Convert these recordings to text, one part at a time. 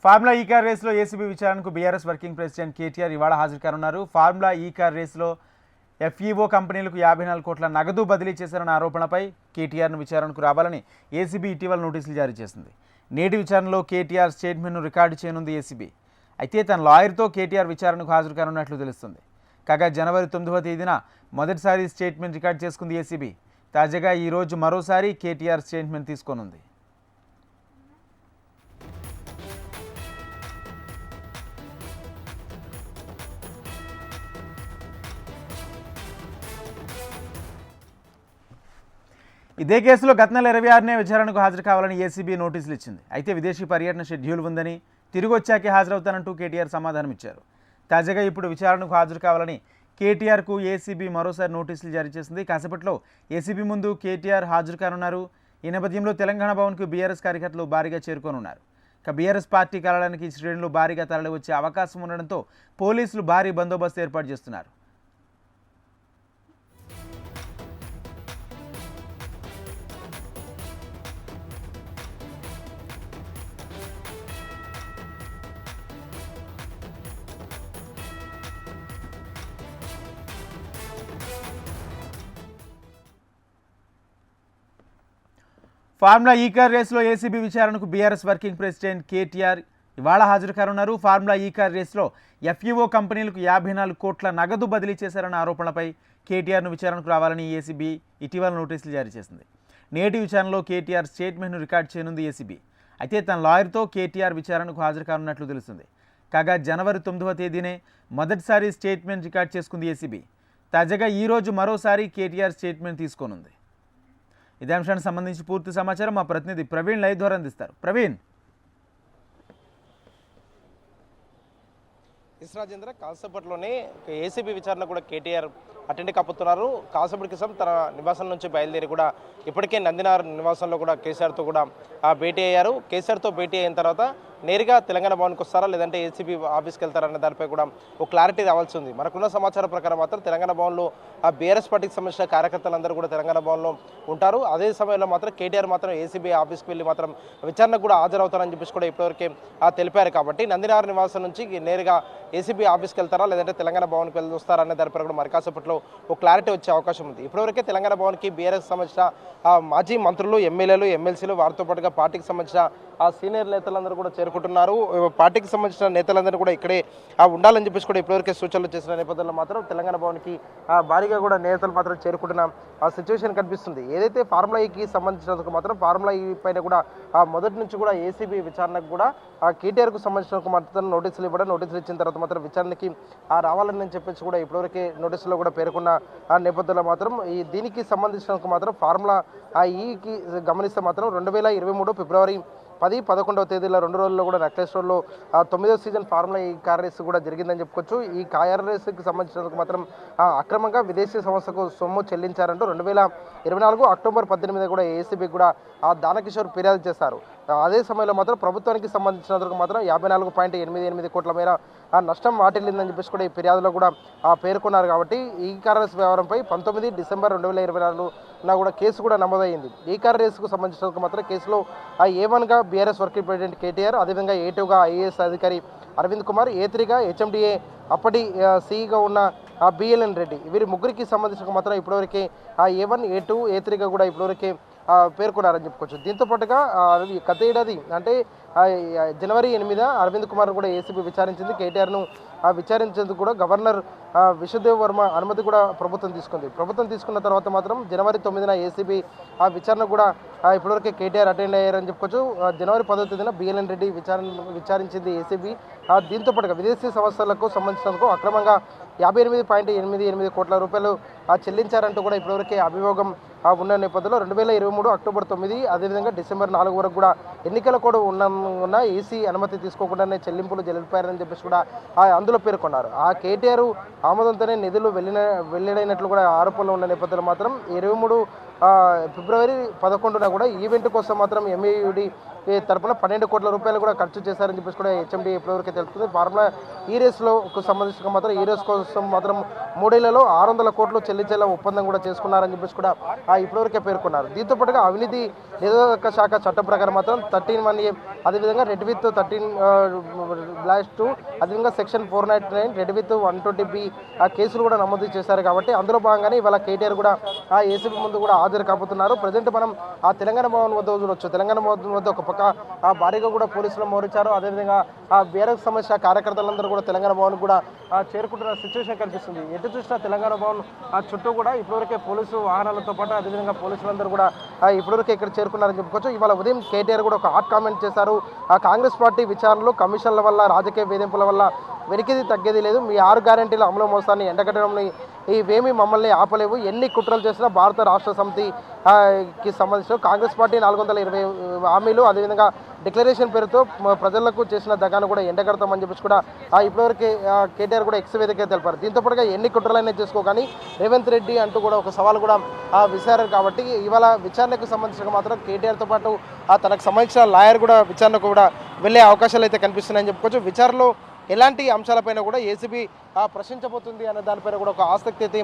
Formula E car రేసులో ACB విచారణకు BRS working president KTR ఇవాళ హాజరు కానున్నారు. ఫార్ములా ఈ కార్ రేసులో ఎఫ్ఈఓ కంపెనీలకు 54 కోట్ల నగదు బదిలీ చేశారన్న ఆరోపణలపై కేటీఆర్ను విచారణకు రావాలని ఏసీబీ ఇటీవల నోటీసులు జారీ చేసింది. నేటి విచారణలో కేటీఆర్ స్టేట్మెంట్ను రికార్డు చేయనుంది ఏసీబీ. అయితే తన లాయర్తో కేటీఆర్ విచారణకు హాజరు కానున్నట్లు తెలుస్తుంది. కాగా జనవరి 9వ తేదీన మొదటిసారి స్టేట్మెంట్ రికార్డు చేసుకుంది ఏసీబీ. తాజాగా ఈరోజు మరోసారి కేటీఆర్ స్టేట్మెంట్ తీసుకోనుంది. ఇదే కేసులో గత నెల 26నే విచారణకు హాజరు కావాలని ఏసీబీ నోటీసులు ఇచ్చింది. అయితే విదేశీ పర్యటన షెడ్యూల్ ఉందని, తిరిగి వచ్చాకే హాజరవుతానంటూ కేటీఆర్ సమాధానం ఇచ్చారు. తాజాగా ఇప్పుడు విచారణకు హాజరు కావాలని కేటీఆర్కు ఏసీబీ మరోసారి నోటీసులు జారీ చేసింది. కాసేపట్లో ఏసీబీ ముందు కేటీఆర్ హాజరు కానున్నారు. ఈ నేపథ్యంలో తెలంగాణ భవన్కు బీఆర్ఎస్ కార్యకర్తలు భారీగా చేరుకోనున్నారు. ఇక బీఆర్ఎస్ పార్టీ కార్యాలయానికి శ్రేణులు భారీగా తరలి వచ్చే అవకాశం ఉండడంతో పోలీసులు భారీ బందోబస్తు ఏర్పాటు చేస్తున్నారు. ఫార్ములా ఈ కార్ రేసులో ఏసీబీ విచారణకు బీఆర్ఎస్ వర్కింగ్ ప్రెసిడెంట్ కేటీఆర్ ఇవాళ హాజరు కానున్నారు. ఫార్ములా ఈ కార్ రేసులో ఎఫ్ఈఓ కంపెనీలకు 54 కోట్ల నగదు బదిలీ చేశారన్న ఆరోపణలపై కేటీఆర్ను విచారణకు రావాలని ఏసీబీ ఇటీవల నోటీసులు జారీ చేసింది. నేటి విచారణలో కేటీఆర్ స్టేట్మెంట్ను రికార్డు చేయనుంది ఏసీబీ. అయితే తన లాయర్తో కేటీఆర్ విచారణకు హాజరు కానున్నట్లు తెలుస్తుంది. కాగా జనవరి 9వ తేదీనే మొదటిసారి స్టేట్మెంట్ రికార్డు చేసుకుంది ఏసీబీ. తాజాగా ఈరోజు మరోసారి కేటీఆర్ స్టేట్మెంట్ తీసుకోనుంది. ఇదే అంశానికి సంబంధించి పూర్తి సమాచారం మా ప్రతినిధి ప్రవీణ్ లైవ్ ద్వారా అందిస్తారు. ప్రవీణ్. రాజేంద్ర, కాసేపట్లోనే ఏసీబీ విచారణ కూడా కేటీఆర్ అటెండ్ కాబోతున్నారు. కాసేపటి క్రితం తన నివాసం నుంచి బయలుదేరి కూడా ఇప్పటికే నందినార్ నివాసంలో కూడా కేసీఆర్తో కూడా భేటీ అయ్యారు. కేసీఆర్తో భేటీ అయిన తర్వాత నేరుగా తెలంగాణ భవన్కి వస్తారా లేదంటే ఏసీబీ ఆఫీస్కి వెళ్తారనే దానిపై కూడా ఒక క్లారిటీ రావాల్సి ఉంది. మనకున్న సమాచారం ప్రకారం మాత్రం తెలంగాణ భవన్లో బీఆర్ఎస్ పార్టీకి సంబంధించిన కార్యకర్తలందరూ కూడా తెలంగాణ భవన్లో ఉంటారు. అదే సమయంలో మాత్రం కేటీఆర్ మాత్రం ఏసీబీ ఆఫీస్కి వెళ్ళి మాత్రం విచారణకు కూడా హాజరవుతారని చెప్పేసి కూడా ఇప్పటివరకే తెలిపారు. కాబట్టి నందినార్ నివాసం నుంచి నేరుగా ఏసీబీ ఆఫీస్కి వెళ్తారా లేదంటే తెలంగాణ భవన్కి వెళ్ళి వస్తారా అనే దానిపై కూడా మరి కాసేపట్లో ఒక క్లారిటీ వచ్చే అవకాశం ఉంది. ఇప్పటివరకే తెలంగాణ భవన్కి బీఆర్ఎస్ సంబంధించిన మాజీ మంత్రులు, ఎమ్మెల్యేలు, ఎమ్మెల్సీలు, వారితో పాటుగా పార్టీకి సంబంధించిన సీనియర్ నేతలందరూ కూడా చేరుకుంటున్నారు. పార్టీకి సంబంధించిన నేతలందరూ కూడా ఇక్కడే ఉండాలని చెప్పేసి కూడా ఇప్పటివరకే సూచనలు చేసిన నేపథ్యంలో మాత్రం తెలంగాణ భవన్కి భారీగా కూడా నేతలు మాత్రం చేరుకుంటున్న సిచ్యువేషన్ కనిపిస్తుంది. ఏదైతే ఫార్ములా ఈకి సంబంధించినందుకు మాత్రం ఫార్ములా ఈ పైన కూడా మొదటి నుంచి కూడా ఏసీబీ విచారణకు కూడా కేటీఆర్కు సంబంధించిన మాత్రం నోటీసులు ఇచ్చిన తర్వాత మాత్రం విచారణకి రావాలని చెప్పేసి కూడా ఇప్పటివరకే నోటీసులో కూడా పేర్కొన్న నేపథ్యంలో మాత్రం దీనికి సంబంధించినందుకు మాత్రం ఫార్ములా ఈకి గమనిస్తే మాత్రం 2023 ఫిబ్రవరి 10, 11వ తేదీల 2 రోజుల్లో కూడా నెక్లెస్ రోడ్లో 9వ season formula E car race కూడా జరిగిందని చెప్పుకోవచ్చు. ఈ కార్ రేసుకి సంబంధించినందుకు మాత్రం అక్రమంగా విదేశీ సంస్థకు సొమ్ము చెల్లించారంటూ 2024 అక్టోబర్ 18 కూడా ఏసీబీ కూడా దానకిషోర్ ఫిర్యాదు చేశారు. అదే సమయంలో మాత్రం ప్రభుత్వానికి సంబంధించినందుకు మాత్రం 54.88 కోట్ల మేర నష్టం వాటిల్లిందని చెప్పేసి కూడా ఈ ఫిర్యాదులో కూడా పేర్కొన్నారు. కాబట్టి ఈ కార్ రేసు వ్యవహారంపై 19 డిసెంబర్ 2024 కూడా కేసు కూడా నమోదైంది. ఈ కార్ రేసుకు సంబంధించినందుకు మాత్రం కేసులో A1గా బీఆర్ఎస్ వర్కింగ్ ప్రెసిడెంట్ కేటీఆర్, అదేవిధంగా A2గా ఐఏఎస్ అధికారి అరవింద్ కుమార్, A3గా హెచ్ఎండిఏ అప్పటి సిఈగా ఉన్న బిఎల్ఎన్ రెడ్డి, వీరి ముగ్గురికి సంబంధించిన మాత్రం ఇప్పటివరకే A1, A2, A3గా కూడా ఇప్పటివరకే పేర్కొన్నారని చెప్పుకోవచ్చు. దీంతో పాటుగా గత ఏడాది అంటే జనవరి 8 అరవింద్ కుమార్ కూడా ఏసీబీ విచారించింది. కేటీఆర్ను విచారించేందుకు కూడా గవర్నర్ విశ్వదేవ్ వర్మ అనుమతి కూడా ప్రభుత్వం తీసుకుంది. ప్రభుత్వం తీసుకున్న తర్వాత మాత్రం జనవరి 9న ఏసీబీ విచారణ కూడా ఇప్పటివరకే కేటీఆర్ అటెండ్ అయ్యారని చెప్పుకోవచ్చు. జనవరి 10వ తేదీన బిఎల్ఎన్ రెడ్డి విచారించింది ఏసీబీ. దీంతో పాటుగా విదేశీ సంస్థలకు సంబంధించినందుకు అక్రమంగా 58.88 కోట్ల రూపాయలు చెల్లించారంటూ కూడా ఇప్పటివరకే అభియోగం ఉన్న నేపథ్యంలో 2023 అక్టోబర్ 9 అదేవిధంగా డిసెంబర్ 4 వరకు కూడా ఎన్నికల కోడ్ ఉన్న ఈసీ అనుమతి తీసుకోకుండానే చెల్లింపులు జరిపారని చెప్పేసి కూడా అందులో పేర్కొన్నారు. కేటీఆర్ ఆమోదంతోనే నిధులు వెల్లడైనట్లు కూడా ఆరోపణలు ఉన్న నేపథ్యంలో మాత్రం ఫిబ్రవరి 11న కూడా ఈవెంట్ కోసం మాత్రం ఎంఏయుడి తరపున 12 కోట్ల రూపాయలు కూడా ఖర్చు చేశారని చెప్పేసి కూడా హెచ్ఎండి ఇప్పటివరకు తెలుస్తుంది. ఫార్ములా ఈ రేస్లో సంబంధించిన మాత్రం ఈ రేస్ కోసం మాత్రం 3 ఏళ్లలో 600 కోట్లు చెల్లించేలా ఒప్పందం కూడా చేసుకున్నారని చెప్పేసి కూడా ఇప్పటివరకే పేర్కొన్నారు. దీంతో పాటుగా అవినీతి నిరోధక శాఖ చట్టం ప్రకారం మాత్రం 13(1)(a) అదేవిధంగా రెడ్ విత్ 13/2 అదేవిధంగా సెక్షన్ 499 రెడ్ విత్ 120B కేసులు కూడా నమోదు చేశారు. కాబట్టి అందులో భాగంగానే ఇవాళ కేటీఆర్ కూడా ఏసీబీ ముందు కూడా హాజరు కాబోతున్నారు. ప్రజెంట్ మనం తెలంగాణ భవన్ వద్ద చూడొచ్చు. తెలంగాణ భవన్ వద్ద ఒక పక్క భారీగా కూడా పోలీసులు మోహరించారు. అదేవిధంగా బీఆర్ఎస్ సమస్య కార్యకర్తలందరూ కూడా తెలంగాణ భవన్ కూడా చేరుకుంటున్న సిచ్యువేషన్ కనిపిస్తుంది. ఎటు చూసినా తెలంగాణ భవన్ చుట్టూ కూడా ఇప్పటివరకే పోలీసు వాహనాలతో పాటు అదేవిధంగా పోలీసులందరూ కూడా ఇప్పటివరకే ఇక్కడ చేరుకున్నారని చెప్పుకోవచ్చు. ఇవాళ ఉదయం కేటీఆర్ కూడా ఒక హాట్ కామెంట్ చేశారు. కాంగ్రెస్ పార్టీ విచారణలు కమిషన్ల వల్ల రాజకీయ వేధింపుల వల్ల వెనికిది తగ్గేది లేదు. మీ 6 గ్యారెంటీల అమలు మోసాన్ని ఎండగట్టడంలో ఇవేమీ మమ్మల్ని ఆపలేవు. ఎన్ని కుట్రలు చేసినా భారత రాష్ట్ర సమితికి సంబంధించిన కాంగ్రెస్ పార్టీ 420 హామీలు అదేవిధంగా డిక్లరేషన్ పేరుతో ప్రజలకు చేసిన దగాను కూడా ఎండగడతామని చెప్పేసి కూడా ఇప్పటివరకు కేటీఆర్ కూడా ఎక్స్ వేదిక తెలిపారు. దీంతో పాటుగా ఎన్ని కుట్రలైనా చేసుకో కానీ రేవంత్ రెడ్డి అంటూ కూడా ఒక సవాల్ కూడా విసిరారు. కాబట్టి ఇవాళ విచారణకు సంబంధించిన మాత్రం కేటీఆర్తో పాటు తనకు సంబంధించిన లాయర్ కూడా విచారణకు కూడా వెళ్ళే అవకాశాలు అయితే కనిపిస్తున్నాయని చెప్పుకోవచ్చు. విచారణలో ఎలాంటి అంశాలపైన కూడా ఏసీబీ ప్రశ్నించబోతుంది అనే దానిపైన కూడా ఒక ఆసక్తి అయితే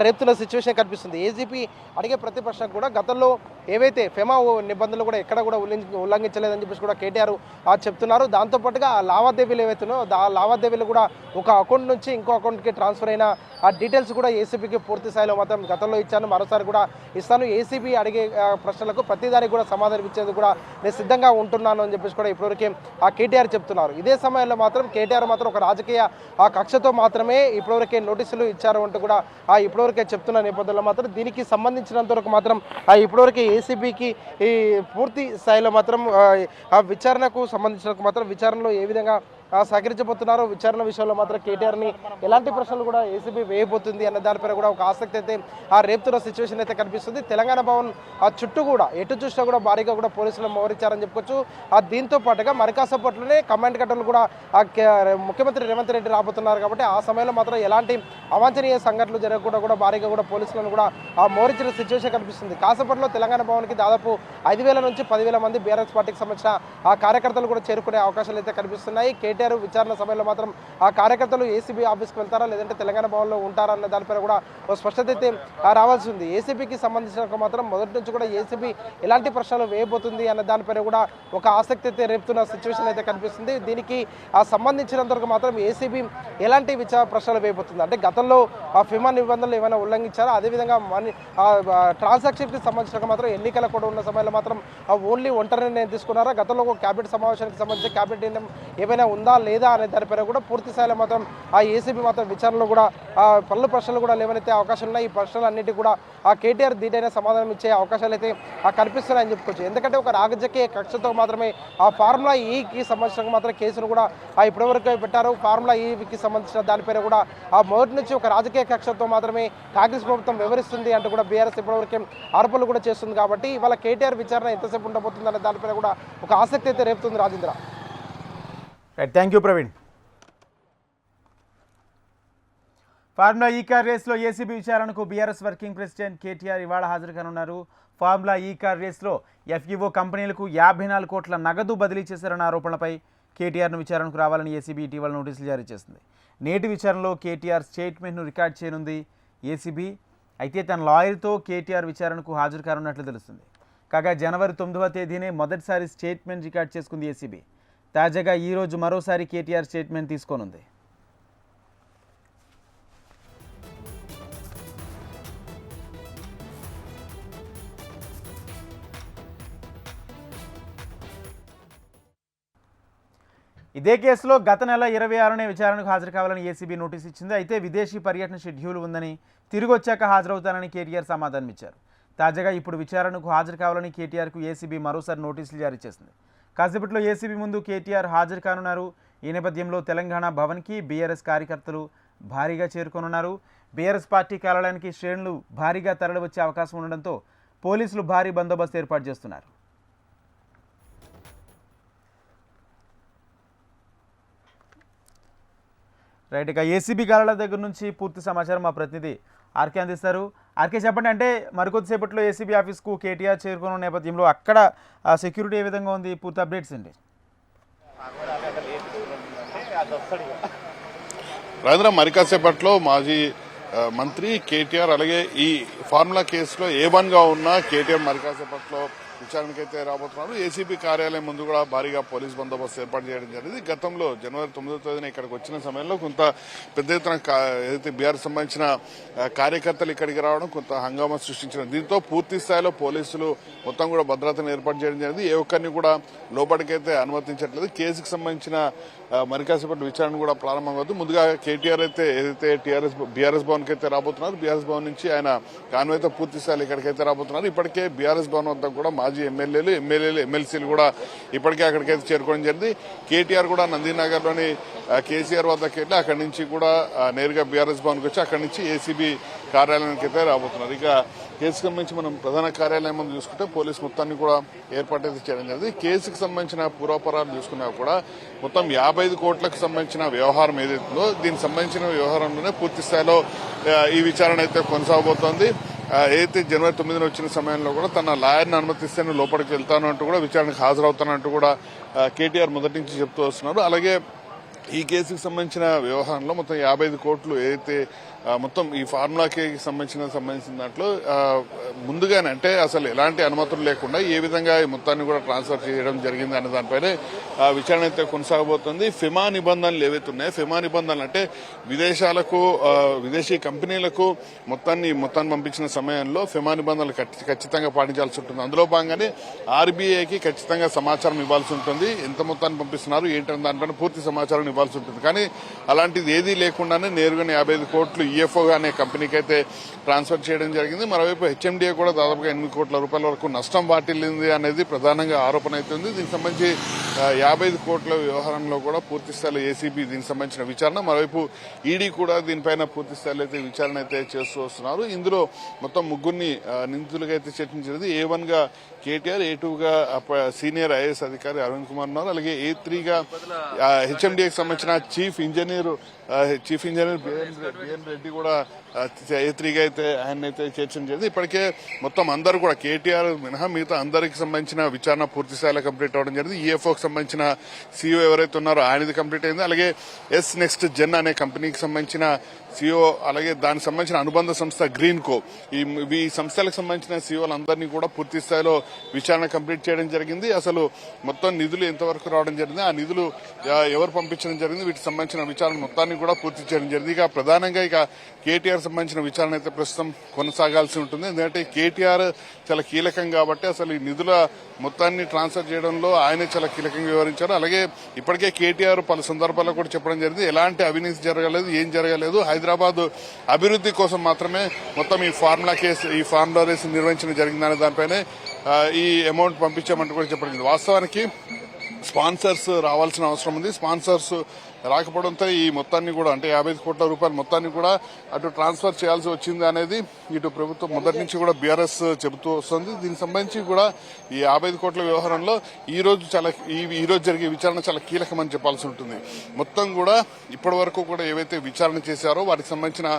రేపుతున్న సిచ్యువేషన్ కనిపిస్తుంది. ఏసీబీ అడిగే ప్రతి ప్రశ్నకు కూడా గతంలో ఏవైతే ఫెమా నిబంధనలు కూడా ఎక్కడ కూడా ఉల్లంఘించలేదని చెప్పేసి కూడా కేటీఆర్ చెప్తున్నారు. దాంతోపాటుగా ఆ లావాదేవీలు ఏవైతున్నాయో ఆ లావాదేవీలు కూడా ఒక అకౌంట్ నుంచి ఇంకో అకౌంట్కి ట్రాన్స్ఫర్ అయిన ఆ డీటెయిల్స్ కూడా ఏసీబీకి పూర్తి స్థాయిలో మాత్రం గతంలో ఇచ్చాను, మరోసారి కూడా ఇస్తాను. ఏసీబీ అడిగే ప్రశ్నలకు ప్రతిదానికి కూడా సమాధానం ఇచ్చేందుకు కూడా నేను సిద్ధంగా ఉంటున్నాను అని చెప్పేసి కూడా ఇప్పటివరకే కేటీఆర్ చెప్తున్నారు. ఇదే సమయంలో మాత్రం కేటీఆర్ మాత్రం ఒక రాజకీయ కక్షతో మాత్రమే ఇప్పటివరకే నోటీసులు ఇచ్చారు అంటూ కూడా ఇప్పటివరకే చెప్తున్న నేపథ్యంలో మాత్రం దీనికి సంబంధించినంత వరకు మాత్రం ఇప్పటివరకే ఏసీబీకి ఈ పూర్తి స్థాయిలో మాత్రం విచారణకు సంబంధించిన మాత్రం విచారణలో ఏ విధంగా సహకరించబోతున్నారు విచారణ విషయంలో మాత్రం కేటీఆర్ని ఎలాంటి ప్రశ్నలు కూడా ఏసీబీ వేయబోతుంది అన్న దానిపైన కూడా ఒక ఆసక్తి అయితే రేపుతున్న సిచ్యువేషన్ అయితే కనిపిస్తుంది. తెలంగాణ భవన్ చుట్టూ కూడా ఎటు చూసినా కూడా భారీగా కూడా పోలీసులు మోహరించారని చెప్పుకోవచ్చు. దీంతో పాటుగా మరికాసేపట్లోనే కమాండ్ కంట్రోల్ కూడా ముఖ్యమంత్రి రేవంత్ రెడ్డి రాబోతున్నారు. కాబట్టి ఆ సమయంలో మాత్రం ఎలాంటి అవాంఛనీయ సంఘటనలు జరగకుండా కూడా భారీగా కూడా పోలీసులను కూడా మోహరించిన సిచ్యువేషన్ కనిపిస్తుంది. కాసేపట్లో తెలంగాణ భవన్కి దాదాపు 5,000 నుంచి 10,000 మంది బీఆర్ఎస్ పార్టీకి సంబంధించిన కార్యకర్తలు కూడా చేరుకునే అవకాశాలు అయితే కనిపిస్తున్నాయి. కేటీఆర్ విచారణ సమయంలో మాత్రం కార్యకర్తలు ఏసీబీ ఆఫీస్కి వెళ్తారా లేదంటే తెలంగాణ భవన్లో ఉంటారా అన్న దానిపైన కూడా ఒక స్పష్టత అయితే రావాల్సి ఉంది. ఏసీబీకి సంబంధించిన మాత్రం మొదటి నుంచి కూడా ఏసీబీ ఎలాంటి ప్రశ్నలు వేయబోతుంది అన్న దానిపైన కూడా ఒక ఆసక్తి అయితే రేపుతున్న సిచ్యువేషన్ అయితే కనిపిస్తుంది. దీనికి సంబంధించినంతవరకు మాత్రం ఏసీబీ ఎలాంటి ప్రశ్నలు వేయబోతుంది అంటే గతంలో ఫిమా నిబంధనలు ఏమైనా ఉల్లంఘించారా, అదేవిధంగా ట్రాన్సాక్షన్కి సంబంధించిన మాత్రం ఎన్నికల కూడా ఉన్న సమయంలో మాత్రం ఓన్లీ ఒంటరి నిర్ణయం తీసుకున్నారా, గతంలో ఒక క్యాబినెట్ సమావేశానికి సంబంధించి క్యాబినెట్ నిర్ణయం ఏమైనా ఉందా లేదా అనే దానిపైన కూడా పూర్తి స్థాయిలో మాత్రం ఏసీబీ మాత్రం విచారణలో కూడా పలు ప్రశ్నలు కూడా లేవనైతే అవకాశం ఉన్నాయి. ఈ ప్రశ్నలన్నిటి కూడా కేటీఆర్ దీటైన సమాధానం ఇచ్చే అవకాశాలు అయితే కనిపిస్తున్నాయని చెప్పుకోవచ్చు. ఎందుకంటే ఒక రాజకీయ కక్షతో మాత్రమే ఫార్ములా ఈకి సంబంధించిన మాత్రం కేసును కూడా ఇప్పటివరకు పెట్టారు. ఫార్ములా ఈకి సంబంధించిన దానిపైన కూడా మొదటి నుంచి ఒక రాజకీయ కక్షతో మాత్రమే కాంగ్రెస్ ప్రభుత్వం వివరిస్తుంది అంటూ కూడా బీఆర్ఎస్ ఇప్పటివరకు ఆరోపణలు కూడా చేస్తుంది. కాబట్టి ఇవాళ కేటీఆర్ విచారణ ఎంతసేపు ఉండబోతుంది అనే దానిపైన కూడా ఒక ఆసక్తి అయితే రేపుతుంది. Rajendra, thank you Praveen. Formula E car రేస్లో ఏసీబీ విచారణకు బీఆర్ఎస్ వర్కింగ్ ప్రెసిడెంట్ కేటీఆర్ ఇవాళ హాజరు కానున్నారు. ఫార్ములా ఈ కార్ రేస్లో ఎఫ్ఈఓ కంపెనీలకు 54 కోట్ల నగదు బదిలీ చేశారన్న ఆరోపణలపై కేటీఆర్ను విచారణకు రావాలని ఏసీబీ ఇటీవల నోటీసులు జారీ చేసింది. నేటి విచారణలో కేటీఆర్ స్టేట్మెంట్ను రికార్డ్ చేయనుంది ఏసీబీ. అయితే తన లాయర్తో కేటీఆర్ విచారణకు హాజరు కానున్నట్లు తెలుస్తుంది. కాగా జనవరి 9వ తేదీనే మొదటిసారి స్టేట్మెంట్ రికార్డ్ చేసుకుంది ఏసీబీ. తాజాగా ఈరోజు మరోసారి కేటీఆర్ స్టేట్మెంట్ తీసుకోనుంది. ఇదే కేసులో గత నెల 26నే విచారణకు హాజరు కావాలని ఏసీబీ నోటీస్ ఇచ్చింది. అయితే విదేశీ పర్యటన షెడ్యూల్ ఉందని తిరిగి వచ్చాక హాజరవుతానని కేటీఆర్ సమాధానం ఇచ్చారు. తాజాగా ఇప్పుడు విచారణకు హాజరు కావాలని కేటీఆర్కు ఏసీబీ మరోసారి నోటీసులు జారీ చేసింది. కాసేపట్లో ఏసీబీ ముందు కేటీఆర్ హాజరు కానున్నారు. ఈ నేపథ్యంలో తెలంగాణ భవన్కి బీఆర్ఎస్ కార్యకర్తలు భారీగా చేరుకోనున్నారు. బీఆర్ఎస్ పార్టీ కార్యాలయానికి శ్రేణులు భారీగా తరలివచ్చే అవకాశం ఉండడంతో పోలీసులు భారీ బందోబస్తు ఏర్పాటు చేస్తున్నారు. రైట్, ఇక ఏసీబీ కార్యాలయం దగ్గర నుంచి పూర్తి సమాచారం మా ప్రతినిధి ఆర్కే అందిస్తారు. ఆర్కే చెప్పండి, అంటే మరికొద్దిసేపట్లో ఏసీబీ ఆఫీస్కు కేటీఆర్ చేరుకున్న నేపథ్యంలో అక్కడ సెక్యూరిటీ ఏ విధంగా ఉంది, పూర్తి అప్డేట్స్ ఏంటి? రాజేంద్ర, మరి కాసేపట్లో మాజీ మంత్రి కేటీఆర్ అలాగే ఈ ఫార్ములా కేసులో A1గా ఉన్న కేటీఆర్ మరి కాసేపట్లో విచారణకైతే రాబోతున్నారు. ఏసీబీ కార్యాలయం ముందు కూడా భారీగా పోలీస్ బందోబస్తు ఏర్పాటు చేయడం జరిగింది. గతంలో జనవరి 9వ తేదీన ఇక్కడికి వచ్చిన సమయంలో కొంత పెద్ద ఎత్తున ఏదైతే బీఆర్ సంబంధించిన కార్యకర్తలు ఇక్కడికి రావడం కొంత హంగామా సృష్టించడం, దీంతో పూర్తి స్థాయిలో పోలీసులు మొత్తం కూడా భద్రతను ఏర్పాటు చేయడం జరిగింది. ఏ ఒక్కరిని కూడా లోపలికైతే అనుమతించట్లేదు. కేసుకు సంబంధించిన మరి కాసేపటి విచారణ కూడా ప్రారంభమవుతుంది. ముందుగా కేటీఆర్ అయితే ఏదైతే బీఆర్ఎస్ భవన్ కి అయితే రాబోతున్నారు. బీఆర్ఎస్ భవన్ నుంచి ఆయన కాన్వాయ్తో పూర్తి స్థాయిలో ఇక్కడికైతే రాబోతున్నారు. ఇప్పటికే బీఆర్ఎస్ భవన్ వద్ద కూడా మాజీ ఎమ్మెల్యేలు ఎమ్మెల్సీలు కూడా ఇప్పటికే అక్కడికైతే చేరుకోవడం జరిగింది. కేటీఆర్ కూడా నందీనగర్ లోని కేసీఆర్ వద్దకు వెళ్ళి అక్కడి నుంచి కూడా నేరుగా బీఆర్ఎస్ భవన్కి వచ్చి అక్కడి నుంచి ఏసీబీ కార్యాలయానికి అయితే రాబోతున్నారు. ఇక కేసుకు సంబంధించి మనం ప్రధాన కార్యాలయం ముందు చూసుకుంటే పోలీసు మొత్తాన్ని కూడా ఏర్పాటైతే చేయడం జరిగింది. కేసుకు సంబంధించిన పూర్వాపరాలు చూసుకున్నా కూడా మొత్తం 55 కోట్లకు సంబంధించిన వ్యవహారం ఏదైతుందో దీనికి సంబంధించిన వ్యవహారంలోనే పూర్తి స్థాయిలో ఈ విచారణ అయితే కొనసాగబోతోంది. ఏదైతే జనవరి 9న వచ్చిన సమయంలో కూడా తన లాయర్ని అనుమతిస్తే లోపలికి వెళ్తాను అంటూ కూడా విచారణకు హాజరవుతానంటూ కూడా కేటీఆర్ మొదటి నుంచి చెప్తూ వస్తున్నారు. అలాగే ఈ కేసుకు సంబంధించిన వ్యవహారంలో మొత్తం 55 కోట్లు ఏదైతే మొత్తం ఈ ఫార్ములాకి సంబంధించిన దాంట్లో ముందుగానే అంటే అసలు ఎలాంటి అనుమతులు లేకుండా ఏ విధంగా ఈ మొత్తాన్ని కూడా ట్రాన్స్ఫర్ చేయడం జరిగింది అనే దానిపైనే విచారణ అయితే కొనసాగబోతుంది. ఫిమా నిబంధనలు ఏవైతే ఉన్నాయో, ఫిమా నిబంధనలు అంటే విదేశీ కంపెనీలకు మొత్తాన్ని పంపించిన సమయంలో ఫిమా నిబంధనలు ఖచ్చితంగా పాటించాల్సి ఉంటుంది. అందులో భాగంగానే ఆర్బీఐకి ఖచ్చితంగా సమాచారం ఇవ్వాల్సి ఉంటుంది. ఎంత మొత్తాన్ని పంపిస్తున్నారు ఏంటనే దానిపైన పూర్తి సమాచారం ఇవ్వాల్సి ఉంటుంది. కానీ అలాంటిది ఏదీ లేకుండానే నేరుగా 55 కోట్లు ఈఎఫ్ఓ అనే కంపెనీకి అయితే ట్రాన్స్ఫర్ చేయడం జరిగింది. మరోవైపు హెచ్ఎండిఏ కూడా దాదాపుగా 8 కోట్ల రూపాయల వరకు నష్టం వాటిల్లింది అనేది ప్రధానంగా ఆరోపణ అవుతుంది. దీనికి సంబంధించి 55 కోట్ల వ్యవహారంలో కూడా పూర్తి స్థాయిలో ఏసీబీ దీనికి సంబంధించిన విచారణ, మరోవైపు ఈడీ కూడా దీనిపైన పూర్తి స్థాయిలో అయితే విచారణ అయితే చేస్తూ వస్తున్నారు. ఇందులో మొత్తం ముగ్గురిని నిందితులుగా అయితే చర్చించినది. A1గా కేటీఆర్, A2గా సీనియర్ ఐఏఎస్ అధికారి అరవింద్ కుమార్ ఉన్నారు. అలాగే A3గా హెచ్ఎండిఏకి సంబంధించిన చీఫ్ ఇంజనీర్ బిఎన్ రెడ్డి కూడా A3గా అయితే ఆయన అయితే చేర్చడం జరిగింది. ఇప్పటికే మొత్తం అందరూ కూడా కేటీఆర్ మినహా మిగతా అందరికి సంబంధించిన విచారణ పూర్తి స్థాయిలో కంప్లీట్ అవడం జరిగింది. ఈఎఫ్ఓకి సంబంధించిన సీఈఓ ఎవరైతే ఉన్నారో ఆయనది కంప్లీట్ అయింది. అలాగే నెక్స్ట్ జెన్ అనే కంపెనీకి సంబంధించిన సీఈఓ, అలాగే దానికి సంబంధించిన అనుబంధ సంస్థ గ్రీన్ కో, ఈ సంస్థలకు సంబంధించిన సీఈఓలందరినీ కూడా పూర్తి స్థాయిలో విచారణ కంప్లీట్ చేయడం జరిగింది. అసలు మొత్తం నిధులు ఎంతవరకు రావడం జరిగింది, ఆ నిధులు ఎవరు పంపించడం జరిగింది, వీటికి సంబంధించిన విచారణ మొత్తాన్ని కూడా పూర్తి చేయడం జరిగింది. ఇక ప్రధానంగా కేటీఆర్ సంబంధించిన విచారణ అయితే ప్రస్తుతం కొనసాగాల్సి ఉంటుంది. ఎందుకంటే కేటీఆర్ చాలా కీలకం కాబట్టి అసలు ఈ నిధుల మొత్తాన్ని ట్రాన్స్ఫర్ చేయడంలో ఆయనే చాలా కీలకంగా వివరించారు. అలాగే ఇప్పటికే కేటీఆర్ పలు సందర్భాల్లో కూడా చెప్పడం జరిగింది, ఎలాంటి అవినీతి జరగలేదు, ఏం జరగలేదు, హైదరాబాద్ అభివృద్ధి కోసం మాత్రమే మొత్తం ఈ ఫార్ములా రేస్ నిర్వహించడం జరిగిందనే దానిపైనే ఈ అమౌంట్ పంపించామంటూ కూడా చెప్పడం జరిగింది. వాస్తవానికి స్పాన్సర్స్ రావాల్సిన అవసరం ఉంది. స్పాన్సర్స్ రాకపోవడంతో ఈ మొత్తాన్ని కూడా అంటే 55 కోట్ల రూపాయల మొత్తాన్ని కూడా అటు ట్రాన్స్ఫర్ చేయాల్సి వచ్చింది అనేది ఇటు ప్రభుత్వం మొదటి నుంచి కూడా బీఆర్ఎస్ చెబుతూ వస్తుంది. దీనికి సంబంధించి కూడా ఈ 55 కోట్ల వ్యవహారంలో ఈ రోజు జరిగే విచారణ చాలా కీలకమని చెప్పాల్సి ఉంటుంది. మొత్తం కూడా ఇప్పటి వరకు కూడా ఏవైతే విచారణ చేశారో వాటికి సంబంధించిన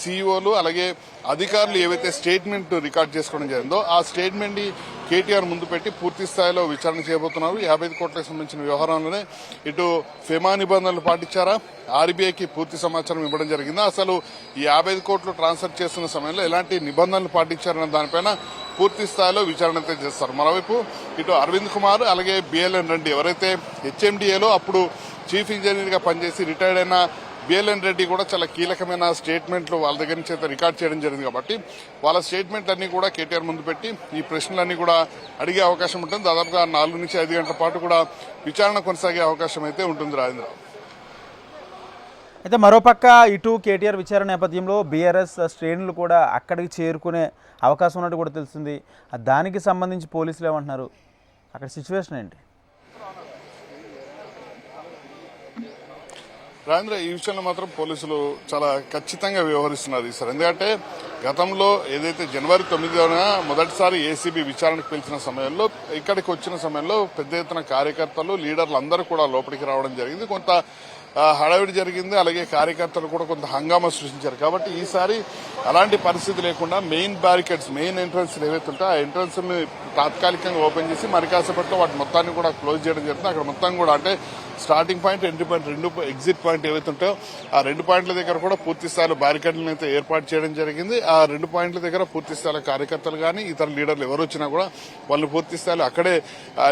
సీఈఓలు అలాగే అధికారులు ఏవైతే స్టేట్మెంట్ రికార్డ్ చేసుకోవడం జరిగిందో ఆ స్టేట్మెంట్ ని కేటీఆర్ ముందు పెట్టి పూర్తి స్థాయిలో విచారణ చేయబోతున్నారు. 55 కోట్లకు సంబంధించిన వ్యవహారంలోనే ఇటు ఫెమా నిబంధనలు పాటించారా, ఆర్బీఐకి పూర్తి సమాచారం ఇవ్వడం జరిగిందా, అసలు ఈ 55 కోట్లు ట్రాన్స్ఫర్ చేస్తున్న సమయంలో ఎలాంటి నిబంధనలు పాటించారన్న దానిపైన పూర్తి స్థాయిలో విచారణ అయితే చేస్తారు. మరోవైపు ఇటు అరవింద్ కుమార్ అలాగే బిఎల్ఎన్ రెడ్డి ఎవరైతే హెచ్ఎండిఏలో అప్పుడు చీఫ్ ఇంజనీర్ గా పనిచేసి రిటైర్డ్ అయిన బిఎల్ఎన్ రెడ్డి కూడా చాలా కీలకమైన స్టేట్మెంట్లు వాళ్ళ దగ్గర నుంచి అయితే రికార్డ్ చేయడం జరిగింది. కాబట్టి వాళ్ళ స్టేట్మెంట్లన్నీ కూడా కేటీఆర్ ముందు పెట్టి ఈ ప్రశ్నలన్నీ కూడా అడిగే అవకాశం ఉంటుంది. దాదాపుగా 4 నుంచి 5 గంటల పాటు కూడా విచారణ కొనసాగే అవకాశం అయితే ఉంటుంది. రాజేంద్ర, అయితే మరోపక్క ఇటు కేటీఆర్ విచారణ నేపథ్యంలో బీఆర్ఎస్ శ్రేణులు కూడా అక్కడికి చేరుకునే అవకాశం ఉన్నట్టు కూడా తెలుస్తుంది. దానికి సంబంధించి పోలీసులు ఏమంటున్నారు, అక్కడ సిచ్యువేషన్ ఏంటి? రాజేంద్ర, ఈ విషయంలో మాత్రం పోలీసులు చాలా ఖచ్చితంగా వ్యవహరిస్తున్నారు ఈసారి. ఎందుకంటే గతంలో ఏదైతే జనవరి 9న మొదటిసారి ఏసీబీ విచారణకు పిలిచిన సమయంలో ఇక్కడికి వచ్చిన సమయంలో పెద్ద ఎత్తున కార్యకర్తలు లీడర్లు అందరూ కూడా లోపలికి రావడం జరిగింది. కొంత హడావిడి జరిగింది. అలాగే కార్యకర్తలు కూడా కొంత హంగామా సృష్టించారు. కాబట్టి ఈసారి అలాంటి పరిస్థితి లేకుండా మెయిన్ బ్యారికేడ్స్, మెయిన్ ఎంట్రన్స్ ఏవైతే ఉంటాయో ఆ ఎంట్రన్స్ ని తాత్కాలికంగా ఓపెన్ చేసి మరి కాసేపట్లో వాటి మొత్తాన్ని కూడా క్లోజ్ చేయడం జరుగుతుంది. అక్కడ మొత్తం కూడా అంటే స్టార్టింగ్ పాయింట్, ఎంట్రీ పాయింట్, రెండు ఎగ్జిట్ పాయింట్ ఏవైతే ఉంటాయో ఆ రెండు పాయింట్ల దగ్గర కూడా పూర్తి స్థాయిలో బ్యారికేడ్లను అయితే ఏర్పాటు చేయడం జరిగింది. ఆ రెండు పాయింట్ల దగ్గర పూర్తి స్థాయిలో కార్యకర్తలు కానీ ఇతర లీడర్లు ఎవరు వచ్చినా కూడా వాళ్ళని పూర్తి స్థాయిలో అక్కడే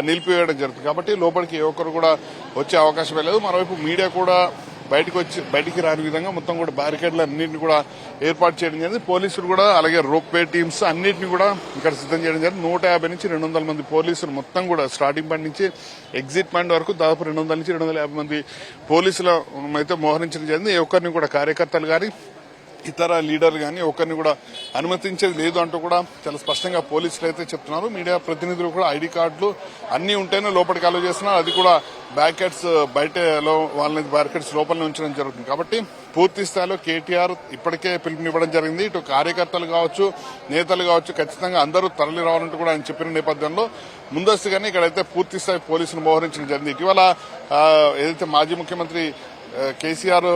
నిలిపివేయడం జరుగుతుంది. కాబట్టి లోపలికి ఏ ఒక్కరు కూడా వచ్చే అవకాశం లేదు. మరోవైపు మీడియా కూడా బయటికి రాని విధంగా మొత్తం కూడా బ్యారికేడ్లు అన్నింటినీ కూడా ఏర్పాటు చేయడం జరిగింది. పోలీసులు కూడా అలాగే రోప్వే టీమ్స్ అన్నింటినీ కూడా ఇక్కడ సిద్ధం చేయడం జరిగింది. 150 నుంచి 200 మంది పోలీసులు మొత్తం కూడా స్టార్టింగ్ పాయింట్ నుంచి ఎగ్జిట్ పాయింట్ వరకు దాదాపు 200 నుంచి 250 మంది పోలీసులు అయితే మోహరించడం జరిగింది. ఏ ఒక్కరిని కూడా కార్యకర్తలు కానీ ఇతర లీడర్లు కానీ ఒకరిని కూడా అనుమతించేది లేదు అంటూ కూడా చాలా స్పష్టంగా పోలీసులు అయితే చెప్తున్నారు. మీడియా ప్రతినిధులు కూడా ఐడి కార్డులు అన్ని ఉంటేనే లోపలికి అలో చేస్తున్నారు. అది కూడా బ్యారికేడ్స్ బయటలో వాళ్ళని బ్యారికేడ్స్ లోపలనే ఉంచడం జరుగుతుంది. కాబట్టి పూర్తి స్థాయిలో కేటీఆర్ ఇప్పటికే పిలుపునివ్వడం జరిగింది. ఇటు కార్యకర్తలు కావచ్చు, నేతలు కావచ్చు, ఖచ్చితంగా అందరూ తరలి రావాలంటూ కూడా ఆయన చెప్పిన నేపథ్యంలో ముందస్తుగానే ఇక్కడైతే పూర్తి స్థాయి పోలీసులు మోహరించడం జరిగింది. ఇటీవల ఏదైతే మాజీ ముఖ్యమంత్రి కేసీఆర్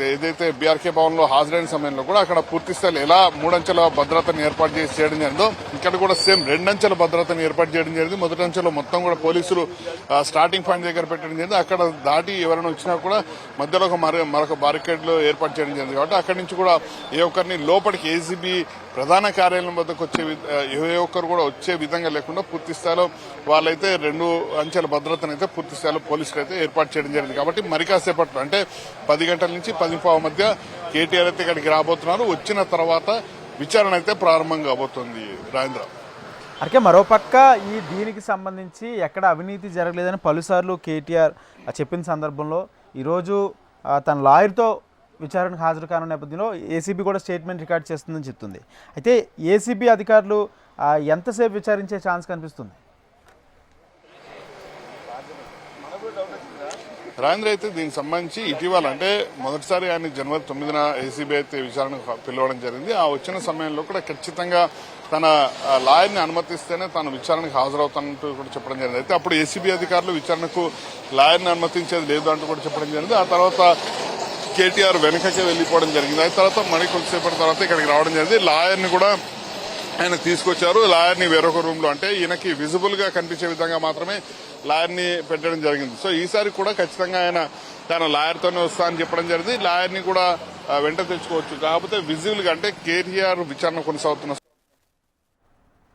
ఏదైతే బీఆర్కే భవన్ లో హాజరైన సమయంలో కూడా అక్కడ పూర్తి స్థాయిలో ఎలా 3 అంచెల భద్రతను ఏర్పాటు చేసి చేయడం జరిగిందో ఇక్కడ కూడా సేమ్ 2 అంచెల భద్రతను ఏర్పాటు చేయడం జరిగింది. మొదటి అంచెలో మొత్తం కూడా పోలీసులు స్టార్టింగ్ పాయింట్ దగ్గర పెట్టడం జరిగింది. అక్కడ దాటి ఎవరైనా వచ్చినా కూడా మధ్యలో మరొక బారికేడ్లు ఏర్పాటు చేయడం జరిగింది. కాబట్టి అక్కడి నుంచి కూడా ఏ ఒక్కరిని లోపలికి ఏసీబీ ప్రధాన కార్యాలయం వద్దకు వచ్చే ఏ ఒక్కరు కూడా వచ్చే విధంగా లేకుండా పూర్తి స్థాయిలో వాళ్ళైతే 2 అంచెల భద్రతను అయితే పూర్తి స్థాయిలో పోలీసులు అయితే ఏర్పాటు చేయడం జరిగింది. కాబట్టి మరి కాసేపట్లో అంటే 10 గంటల నుంచి 10:15 మధ్య కేటీఆర్ అయితే ఇక్కడికి రాబోతున్నారు. వచ్చిన తర్వాత విచారణ అయితే ప్రారంభం కాబోతుంది. రాజేంద్ర, అలాగే మరోపక్క దీనికి సంబంధించి ఎక్కడ అవినీతి జరగలేదని పలుసార్లు కేటీఆర్ చెప్పిన సందర్భంలో ఈరోజు తన లాయర్తో విచారణకు హాజరు కానున్న నేపథ్యంలో ఏసీబీ కూడా స్టేట్మెంట్ రికార్డ్ చేస్తుందని చెప్తుంది. అయితే ఏసీబీ అధికారులు ఎంతసేపు విచారించే ఛాన్స్ కనిపిస్తుంది? రాజేంద్ర, అయితే దీనికి సంబంధించి ఇటీవల అంటే మొదటిసారి ఆయన జనవరి 9న ఏసీబీ అయితే విచారణకు పిలవడం జరిగింది. ఆ వచ్చిన సమయంలో కూడా ఖచ్చితంగా తన లాయర్ని అనుమతిస్తేనే తాను విచారణకు హాజరవుతానంటూ కూడా చెప్పడం జరిగింది. అయితే అప్పుడు ఏసీబీ అధికారులు విచారణకు లాయర్ని అనుమతించేది లేదు అంటూ కూడా చెప్పడం జరిగింది. ఆ తర్వాత కేటీఆర్ వెనకకే వెళ్లిపోవడం జరిగింది. ఆ తర్వాత మరి కొద్దిసేపటి తర్వాత ఇక్కడికి రావడం జరిగింది. లాయర్ని కూడా ఆయన తీసుకొచ్చారు. లాయర్ని వేరొక రూమ్ లో అంటే ఈయనకి విజిబుల్ గా కనిపించే విధంగా మాత్రమే లాయర్ని పెట్టడం జరిగింది. సో ఈసారి కూడా ఖచ్చితంగా ఆయన తన లాయర్తోనే వస్తా అని చెప్పడం జరిగింది. లాయర్ని కూడా వెంట తెచ్చుకోవచ్చు. కాకపోతే విజిబుల్ గా అంటే కేటీఆర్ విచారణ కొనసాగుతున్న